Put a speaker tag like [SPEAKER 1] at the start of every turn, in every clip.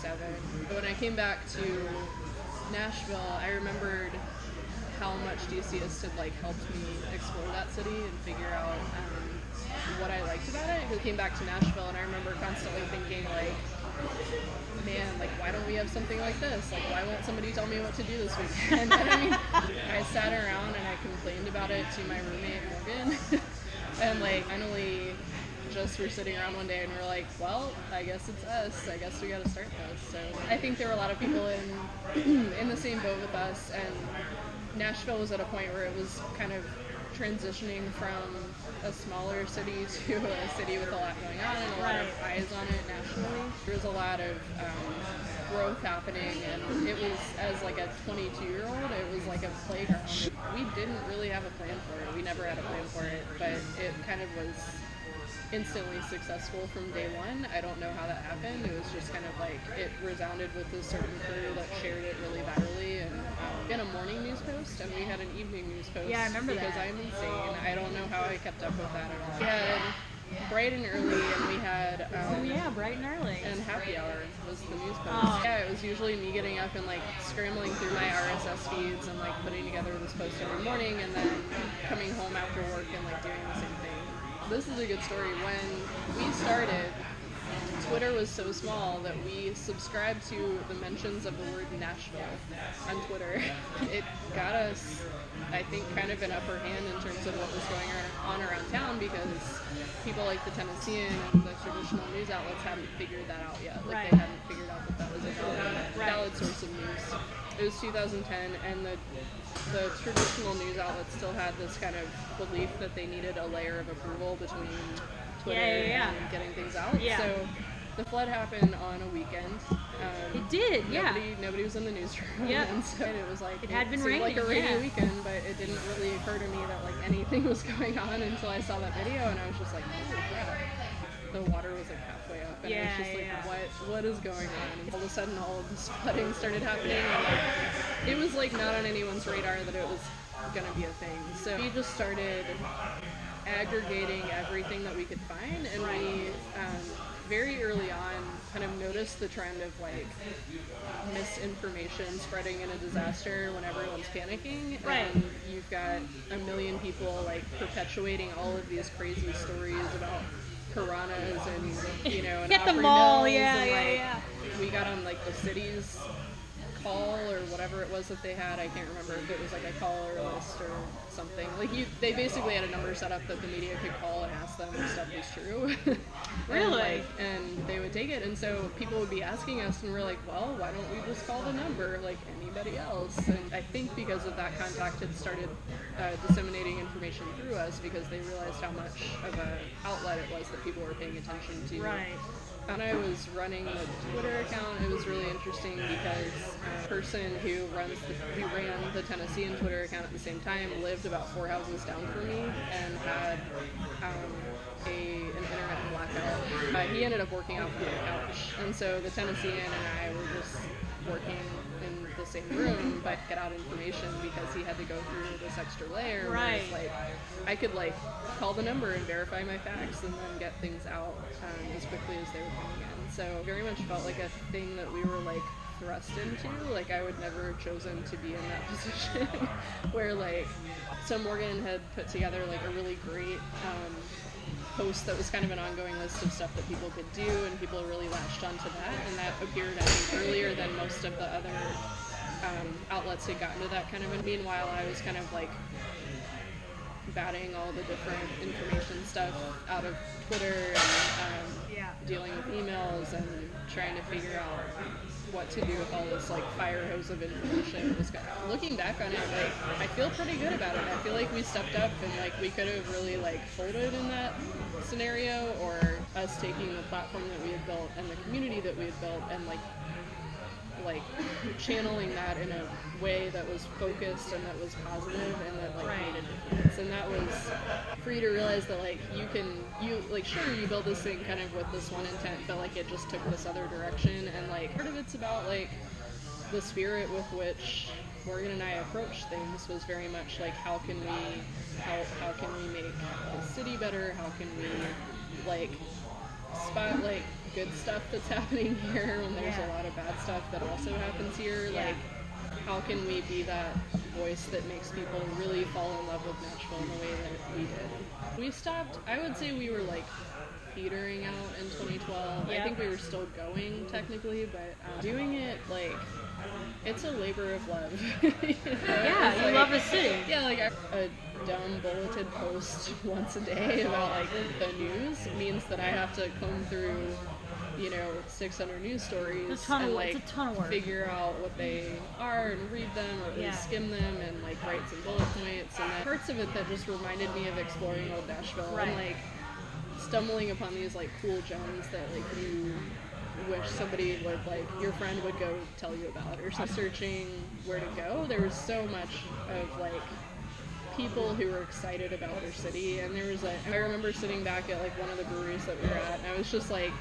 [SPEAKER 1] 2007. But when I came back to Nashville, I remembered how much DCist had like helped me explore that city and figure out what I liked about it. I came back to Nashville and I remember constantly thinking like, man, like why don't we have something like this? Like why won't somebody tell me what to do this weekend? And I mean, I sat around and I complained about it to my roommate Morgan, and like finally just were sitting around one day and we're like, well, I guess it's us. I guess we got to start this. So I think there were a lot of people in the same boat with us, and Nashville was at a point where it was kind of transitioning from a smaller city to a city with a lot going on and a lot of eyes on it nationally. There was a lot of growth happening, and it was, as like a 22-year-old, it was like a playground. We didn't really have a plan for it. We never had a plan for it, but it kind of was instantly successful from day one. I don't know how that happened. It was just kind of like it resounded with a certain crew that shared it really virally, and in a morning news post, and we had an evening news post.
[SPEAKER 2] Yeah, I remember
[SPEAKER 1] because
[SPEAKER 2] that.
[SPEAKER 1] I'm insane. I don't know how I kept up with that at all. We had bright and early, and we had
[SPEAKER 2] bright and early.
[SPEAKER 1] And happy hour was the news post. Yeah, it was usually me getting up and like scrambling through my RSS feeds and like putting together this post every morning, and then coming home after work and like doing the same thing. This is a good story. When we started, Twitter was so small that we subscribed to the mentions of the word Nashville on Twitter. It got us, I think, kind of an upper hand in terms of what was going on around town, because people like the Tennessean and the traditional news outlets hadn't figured that out yet. Like they hadn't figured out that that was a valid source of news. It was 2010, and the traditional news outlets still had this kind of belief that they needed a layer of approval between Twitter and getting things out.
[SPEAKER 2] Yeah.
[SPEAKER 1] So the flood happened on a weekend.
[SPEAKER 2] It did,
[SPEAKER 1] Nobody was in the newsroom.
[SPEAKER 2] Yep.
[SPEAKER 1] And so it was like,
[SPEAKER 2] it had been
[SPEAKER 1] seemed
[SPEAKER 2] raining,
[SPEAKER 1] like a rainy weekend, but it didn't really occur to me that like anything was going on until I saw that video, and I was just like, holy crap. The water was like halfway up, and I was just like, what is going on? And all of a sudden all of this flooding started happening, and like, it was like not on anyone's radar that it was gonna be a thing. So we just started aggregating everything that we could find, and we very early on kind of noticed the trend of like misinformation spreading in a disaster when everyone's panicking, and you've got a million people like perpetuating all of these crazy stories about piranhas and, you know, and
[SPEAKER 2] hit the mall,
[SPEAKER 1] and, like, we got on like the city's call or whatever it was that they had. I can't remember if it was like a call or a list or something. Like they basically had a number set up that the media could call and ask them if stuff was true.
[SPEAKER 2] Really?
[SPEAKER 1] And they would take it, and so people would be asking us, and we're like, well, why don't we just call the number like anybody else? And I think because of that, contact had started disseminating information through us, because they realized how much of an outlet it was that people were paying attention to.
[SPEAKER 2] Right.
[SPEAKER 1] When I was running the Twitter account, it was really interesting because a person who ran the Tennessean Twitter account at the same time lived about 4 houses down from me and had an internet blackout. He ended up working out from the couch, and so the Tennessean and I were just working in the same room, but get out information because he had to go through this extra layer. Where it's like, I could like call the number and verify my facts and then get things out as quickly as they were coming in. So very much felt like a thing that we were like thrust into. Like I would never have chosen to be in that position where like, so Morgan had put together like a really great post that was kind of an ongoing list of stuff that people could do, and people really latched onto that, and that appeared I think earlier than most of the other outlets had gotten to that kind of. And meanwhile, I was kind of like batting all the different information stuff out of Twitter and dealing with emails and trying to figure out what to do with all this like fire hose of information. Looking back on it, like I feel pretty good about it. I feel like we stepped up, and like we could have really like folded in that scenario, or us taking the platform that we had built and the community that we had built and like channeling that in a way that was focused and that was positive and that like made a difference. And that was for you to realize that like sure, you build this thing kind of with this one intent, but like it just took this other direction, and like part of it's about like the spirit with which Morgan and I approached things was very much like how can we make the city better, how can we like spot like good stuff that's happening here when there's
[SPEAKER 2] Yeah.
[SPEAKER 1] a lot of bad stuff that also happens here.
[SPEAKER 2] Yeah.
[SPEAKER 1] Like, how can we be that voice that makes people really fall in love with Nashville in the way that we did? We stopped, I would say we were like petering out in 2012.
[SPEAKER 2] Yeah.
[SPEAKER 1] I think we were still going technically, but doing it like, it's a labor of love. You know?
[SPEAKER 2] Yeah,
[SPEAKER 1] It's
[SPEAKER 2] you
[SPEAKER 1] like-
[SPEAKER 2] love the city.
[SPEAKER 1] Yeah, like a dumb bulleted post once a day about like the news means that I have to comb through, 600 news stories
[SPEAKER 2] It's a ton of
[SPEAKER 1] and
[SPEAKER 2] work.
[SPEAKER 1] like
[SPEAKER 2] It's a ton of work.
[SPEAKER 1] figure out what they are and read them or at
[SPEAKER 2] Yeah.
[SPEAKER 1] least skim them and like write some bullet points and then parts of it that just reminded me of exploring old Nashville
[SPEAKER 2] Right.
[SPEAKER 1] and like stumbling upon these like cool gems that like you wish somebody would like your friend would go tell you about or so searching where to go. There was so much of like people who were excited about their city, and there was I remember sitting back at like one of the breweries that we were at and I was just like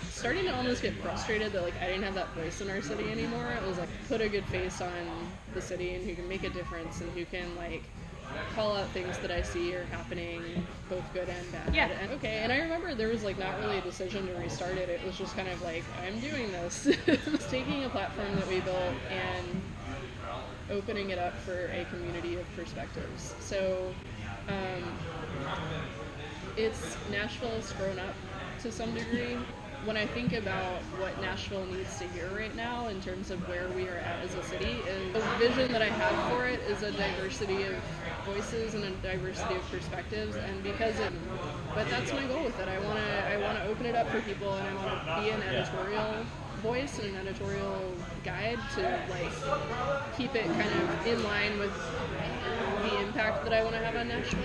[SPEAKER 1] starting to almost get frustrated that like I didn't have that voice in our city anymore. It was like put a good face on the city and who can make a difference and who can like call out things that I see are happening, both good and bad.
[SPEAKER 2] Yeah.
[SPEAKER 1] And, okay, and I remember there was like not really a decision to restart it. It was just kind of like, I'm doing this. It's taking a platform that we built and opening it up for a community of perspectives. So it's Nashville's grown up to some degree. When I think about what Nashville needs to hear right now in terms of where we are at as a city, is the vision that I have for it is a diversity of voices and a diversity of perspectives, and but that's my goal with it. I wanna open it up for people, and I wanna be an editorial voice and an editorial guide to like keep it kind of in line with the impact that I want to have on Nashville.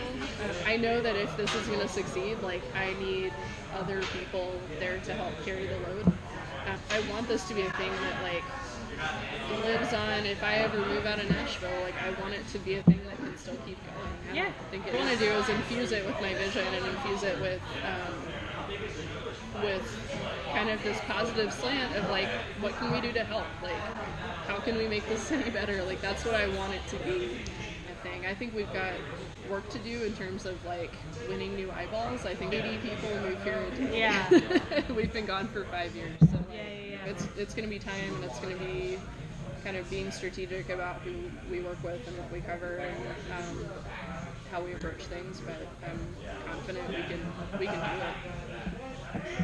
[SPEAKER 1] I know that if this is going to succeed, like I need other people there to help carry the load. I want this to be a thing that like lives on. If I ever move out of Nashville, like I want it to be a thing that can still keep going. I
[SPEAKER 2] Yeah.
[SPEAKER 1] don't think what I want to do is infuse it with my vision and infuse it with kind of this positive slant of like, what can we do to help? Like, how can we make this city better? Like, that's what I want it to be. I think we've got work to do in terms of like winning new eyeballs. I think 80 people move here a day.
[SPEAKER 2] Yeah.
[SPEAKER 1] We've been gone for 5 years, so like,
[SPEAKER 2] Yeah.
[SPEAKER 1] it's going to be time, and it's going to be kind of being strategic about who we work with and what we cover and how we approach things. But I'm confident we can do it.